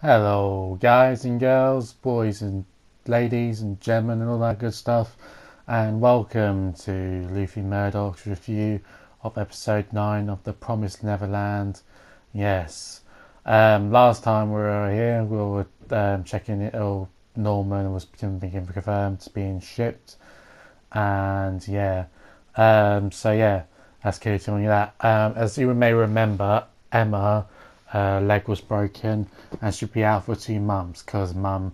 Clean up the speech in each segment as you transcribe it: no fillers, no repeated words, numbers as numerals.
Hello, guys and girls, boys and ladies and gentlemen, and all that good stuff, and welcome to Luffy Murdoch's review of episode 9 of The Promised Neverland. Yes, last time we were here, we were checking it. Norman was being confirmed to being shipped, and let's continue that. As you may remember, Emma, her leg was broken and she'd be out for 2 months because Mum,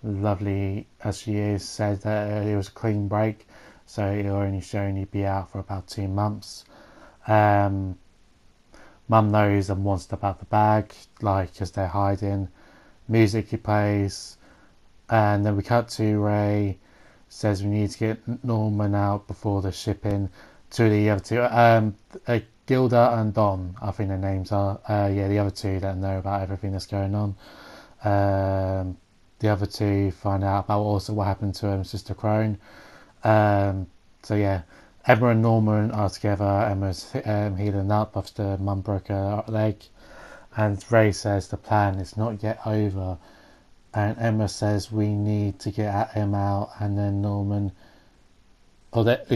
lovely as she is, said that it was a clean break, so she'll only be out for about 2 months. Um, Mum knows and wants about the bag, like as they're hiding. Music he plays, and then we cut to Ray says we need to get Norman out before the shipping to the other two. Gilda and Don, I think their names are. The other two that know about everything that's going on. The other two find out about also what happened to Sister Crone. Emma and Norman are together. Emma's healing up after Mum broke her leg. And Ray says the plan is not yet over. And Emma says we need to get him out, and then Norman,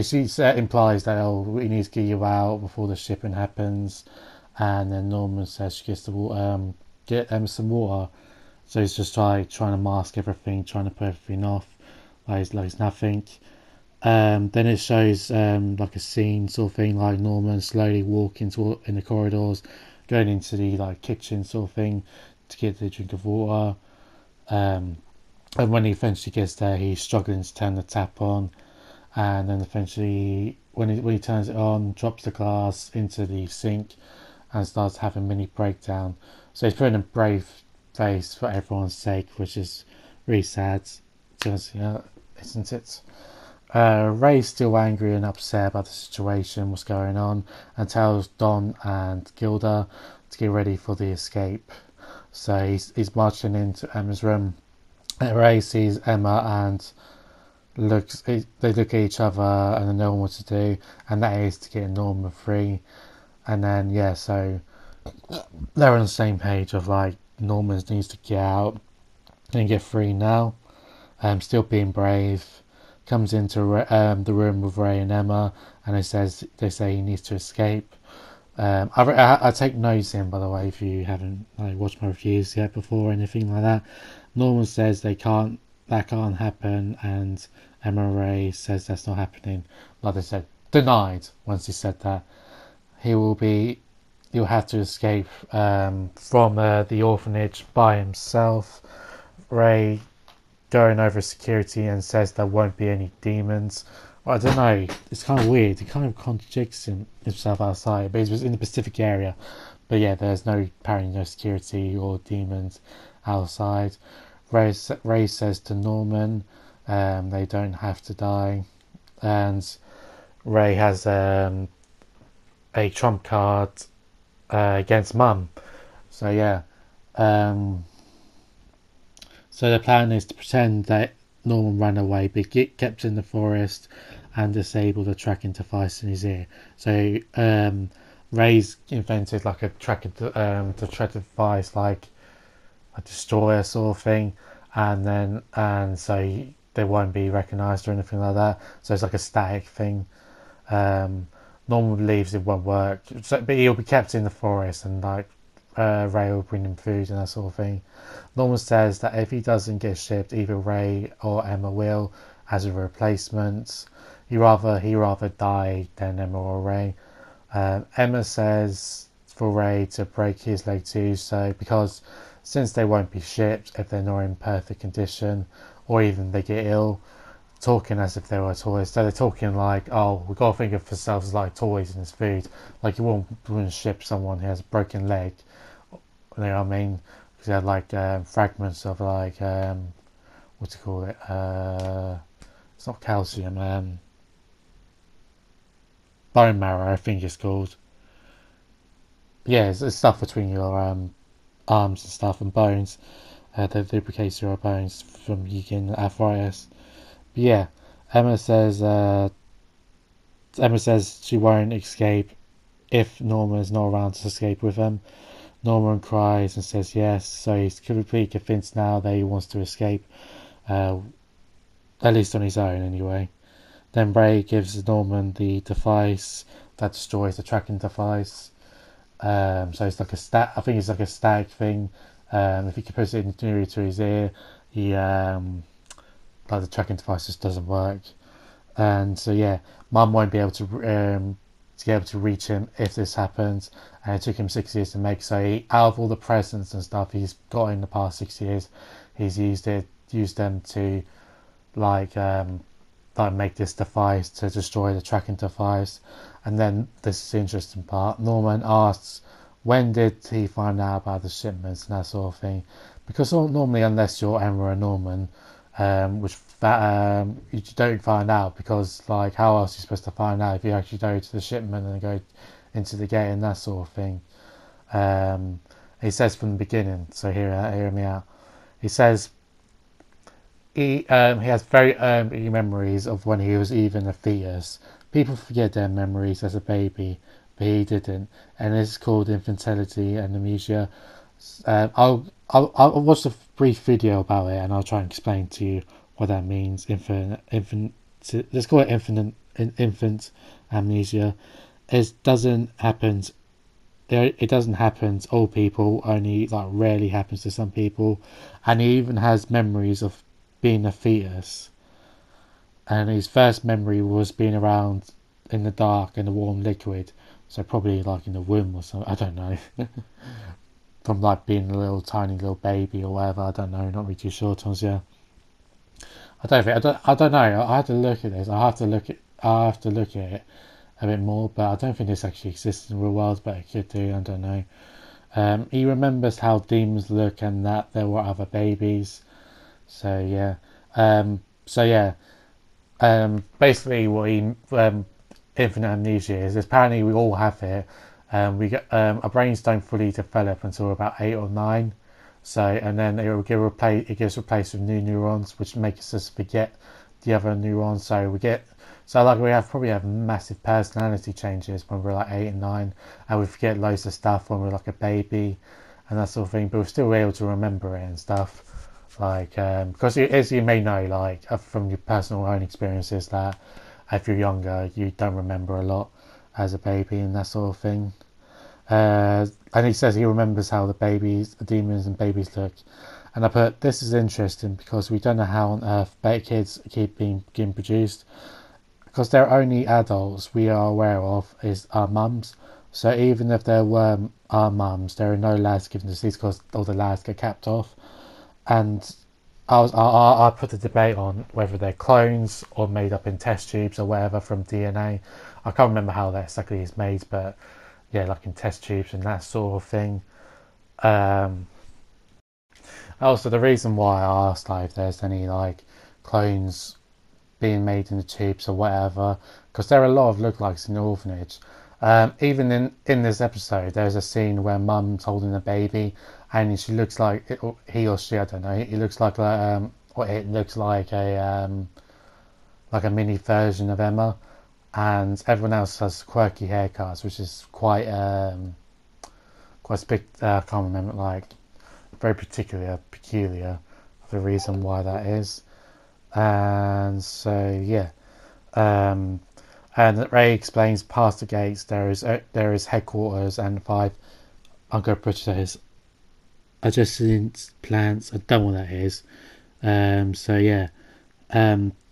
she implies that we need to get you out before the shipping happens, and then Norman says she gets to get Emma some water. So he's just trying to mask everything, trying to put everything off, like it's nothing. Then it shows like a scene sort of thing, like Norman slowly walking in the corridors, going into the kitchen sort of thing to get the drink of water. And when he eventually gets there, he's struggling to turn the tap on, and then eventually, when he turns it on, drops the glass into the sink and starts having a mini breakdown. So he's putting a brave face for everyone's sake, which is really sad, isn't it? Ray's still angry and upset about the situation, what's going on, and tells Don and Gilda to get ready for the escape. So he's marching into Emma's room. Ray sees Emma and they look at each other and they know what to do, and that is to get Norman free. And then so they're on the same page of like Norman needs to get out and get free now. Still being brave, comes into the room with Ray and Emma, and they say he needs to escape. I take notes in, by the way, if you haven't watched my reviews yet before or anything like that. Norman says that can't happen, and Emma Ray says that's not happening. Like I said, denied. Once he said that, he'll have to escape from the orphanage by himself. Ray going over security and says there won't be any demons. Well, I don't know. It's kind of weird. He kind of contradicts himself outside, but he was in the Pacific area. But yeah, there's apparently no security or demons outside. Ray says to Norman, they don't have to die, and Ray has a trump card against Mum. So yeah, so the plan is to pretend that Norman ran away, but get kept in the forest and disable the tracking device in his ear. So Ray's invented like a tracking device, like a destroyer sort of thing, and so they won't be recognised or anything like that. So it's like a static thing. Norman believes it won't work, but he'll be kept in the forest, and Ray will bring him food and that sort of thing. Norman says that if he doesn't get shipped, either Ray or Emma will as a replacement. He'd rather die than Emma or Ray. Emma says for Ray to break his leg too, because since they won't be shipped if they're not in perfect condition, or even they get ill, talking as if they were toys. So they're talking like, oh, we've got to think of ourselves like toys and it's food. Like you wouldn't ship someone who has a broken leg. You know what I mean? Because they had fragments of what do you call it? It's not calcium. Bone marrow, I think it's called. Yeah, it's stuff between your arms and stuff and bones. That lubricates your bones from you getting arthritis. But yeah, Emma says she won't escape if Norman's not around to escape with them. Norman cries and says yes, so he's completely convinced now that he wants to escape, at least on his own anyway. Then Ray gives Norman the device that destroys the tracking device. So it's like a stat. I think it's like a static thing. If he puts it near to his ear, he like the tracking device just doesn't work. And so yeah, Mum won't be able to reach him if this happens. And it took him 6 years to make. So out of all the presents and stuff he's got in the past 6 years, he's used them to like make this device to destroy the tracking device. And then this is the interesting part. Norman asks, when did he find out about the shipments and that sort of thing? Because normally, unless you're Emma or Norman, you don't find out, because like how else are you supposed to find out if you actually go to the shipment and go into the gate and that sort of thing? He says from the beginning. So hear me out. He says he has very early memories of when he was even a fetus. People forget their memories as a baby, but he didn't, and this is called infantility and amnesia. I'll watch a brief video about it, and I'll try and explain to you what that means. Let's call it infant amnesia. It doesn't happen. It doesn't happen to all people. Only like rarely happens to some people, and he even has memories of being a fetus. And his first memory was being around in the dark in a warm liquid, so probably like in the womb or something. I don't know. From like being a little tiny little baby or whatever. I don't know. Not really too sure, Tom's. Yeah. I don't know. I have to look at this. I have to look at it a bit more. But I don't think this actually exists in the real world. But it could do. I don't know. He remembers how demons look and that there were other babies. So yeah. Basically, what infinite amnesia is apparently we all have it. We get our brains don't fully develop until about 8 or 9. So, and then it gets replaced with new neurons, which makes us forget the other neurons. So we probably have massive personality changes when we're like 8 and 9, and we forget loads of stuff when we're like a baby and that sort of thing. But we're still able to remember it and stuff. Like, because as you may know, like from your personal own experiences, that if you're younger, you don't remember a lot as a baby and that sort of thing. And he says he remembers how the demons and babies look. And I put, this is interesting because we don't know how on earth beta kids keep being produced. Because they're only adults we are aware of is our mums. So even if there were our mums, there are no lads given disease because all the lads get capped off. And I put the debate on whether they're clones or made up in test tubes or whatever from DNA. I can't remember how that exactly is made, but yeah, like in test tubes and that sort of thing. Also, the reason why I asked like if there's any like clones being made in the tubes or whatever, because there are a lot of lookalikes in the orphanage. Even in this episode, there's a scene where Mum's holding a baby, and she looks like he or she, I don't know. It looks like a mini version of Emma, and everyone else has quirky haircuts, which is quite I can't remember, like very peculiar. The reason why that is, and so yeah. And Ray explains past the gates there is headquarters and 5 uncooperative adjacent plants. I don't know what that is.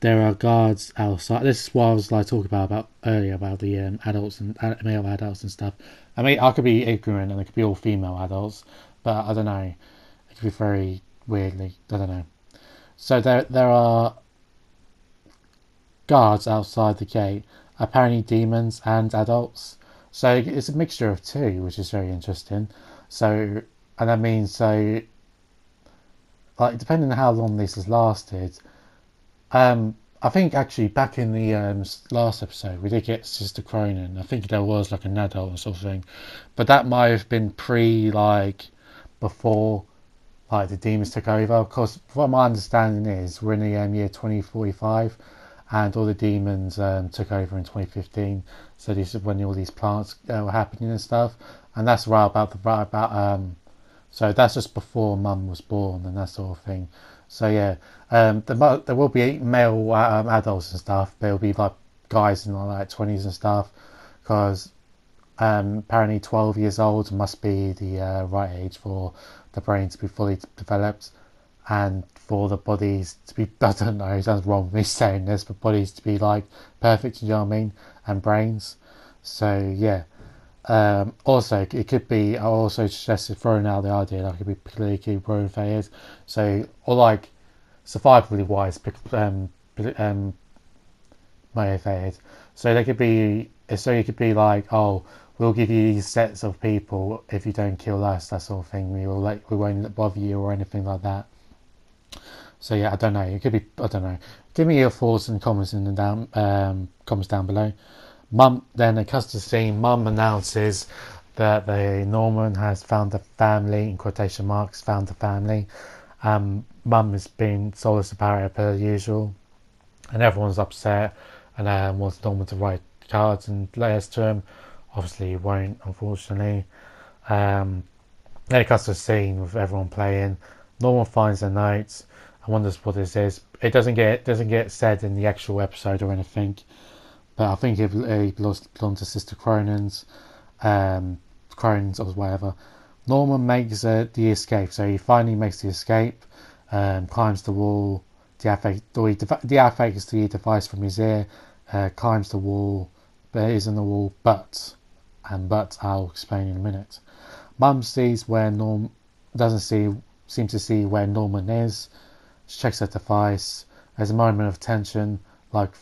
There are guards outside. This is what I was like talking about earlier about the adults and male adults and stuff. I mean, I could be ignorant and it could be all female adults, but I don't know. It could be very weirdly. I don't know. So there are guards outside the gate. Apparently demons and adults. So it's a mixture of two, which is very interesting. So, and that means like depending on how long this has lasted, I think actually back in the last episode we did get Sister Cronin. I think there was like an adult or something, but that might have been before like the demons took over. Because what my understanding is, we're in the year 2045. And all the demons took over in 2015. So this is when all these plants were happening and stuff. and that's so that's just before Mum was born and that sort of thing. So yeah, there will be male adults and stuff, but it'll be like guys in like 20s and stuff, because apparently 12 years old must be the right age for the brain to be fully developed, and for the bodies to be, I don't know, it sounds wrong me saying this, but bodies to be like perfect, you know what I mean, and brains. So yeah. Also, it could be, I also suggested throwing out the idea that it could be politically motivated. So, or like survivally wise, motivated. So they could be, so it could be like, oh, we'll give you these sets of people if you don't kill us, that sort of thing. We won't bother you or anything like that. So yeah, I don't know. It could be, I don't know. Give me your thoughts and comments in the comments down below. Mum, then it cuts to the scene. Mum announces that the Norman has found a family, in quotation marks, found a family. Mum has been soulless about it per usual, and everyone's upset and wants Norman to write cards and letters to him. Obviously, he won't, unfortunately. Then it cuts to the scene with everyone playing. Norman finds the notes and wonders what this is. It doesn't get said in the actual episode or anything. But I think it belongs to Sister Cronin's, Cronin's or whatever. Norman makes the escape, so he finally makes the escape, climbs the wall, deactivates the device from his ear, climbs the wall, but it is on the wall, but I'll explain in a minute. Mum sees where seem to see where Norman is. She checks the device. There's a moment of tension, like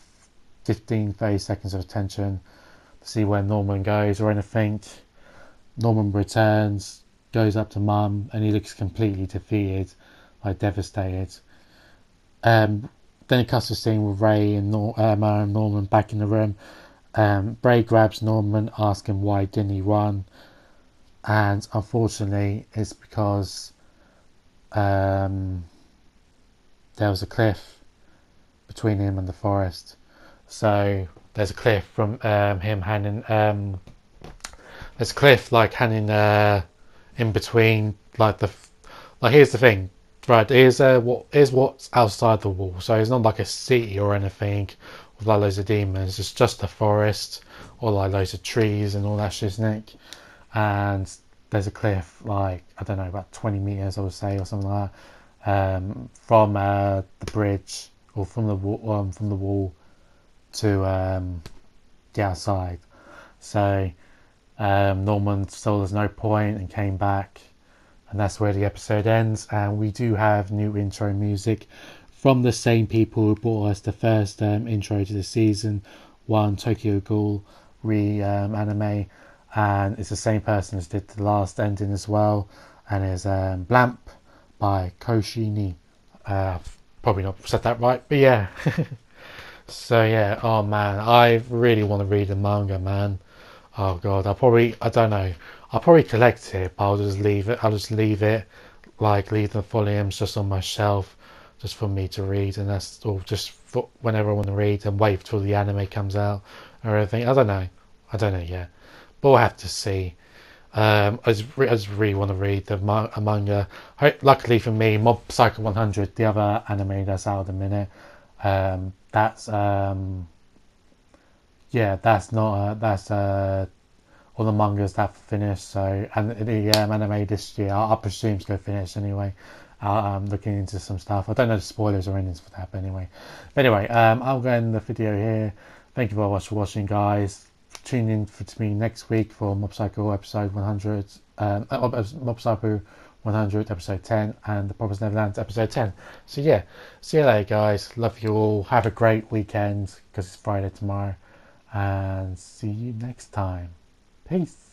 15-30 seconds of tension to see where Norman goes or anything. Norman returns, goes up to Mum, and he looks completely defeated, like devastated. Then it cuts to scene with Ray and Norman back in the room. Ray grabs Norman, asking why didn't he run, and unfortunately it's because there was a cliff between him and the forest. So there's a cliff from him handing. There's a cliff like handing in between, like here's the thing, right? Here's what's outside the wall. So it's not like a city or anything with like loads of demons. It's just a forest or like loads of trees and all that shit, Nick. And there's a cliff like, I don't know, about 20 meters I would say or something like that, from the bridge or from the wall to the outside. So Norman saw there's no point and came back, and that's where the episode ends. And we do have new intro music from the same people who brought us the first intro to the season 1 Tokyo Ghoul anime, and it's the same person as did the last ending as well, and it's Blamp by Koshini. Probably not said that right, but yeah. So yeah, oh man, I really want to read the manga, man. Oh god, I don't know, I'll probably collect it, but I'll just leave it, like leave the volumes just on my shelf, just for me to read, and that's all, just for whenever I want to read, and wait till the anime comes out or everything. I don't know yet, but we'll have to see. I just really want to read the manga. Luckily for me, Mob Psycho 100, the other anime that's out at the minute, that's all the mangas that finished. So, and the anime this year, I presume is going to finish anyway. I'm looking into some stuff. I don't know the spoilers or anything for that, but anyway, I'll go end the video here. Thank you very much for watching, guys. Tune in to me next week for Mob Psycho episode 100, Mob Psycho 100 episode 10, and the Promised Neverland episode 10. So yeah, see you later, guys. Love you all. Have a great weekend, because it's Friday tomorrow, and see you next time. Peace.